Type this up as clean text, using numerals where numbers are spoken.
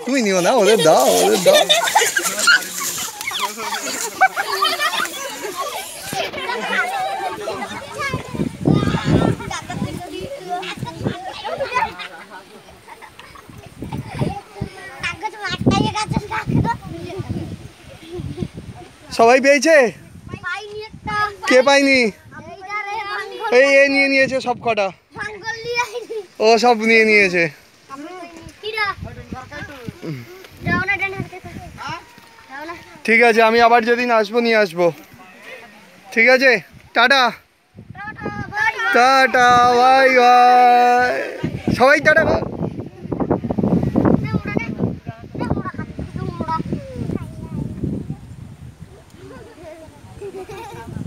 তুই নিও না, ওদের দাও, ওদের দাও। সবাই পেয়েছে? কে পাইনি? এই এ নিয়ে নিয়েছে সব কটা, ও সব নিয়ে নিয়েছে। ঠিক আছে, আমি আবার যেদিন আসবো নিয়ে আসবো। ঠিক আছে, টাটা টাটা, বাই বাই, সবাই টাটা। Thank you.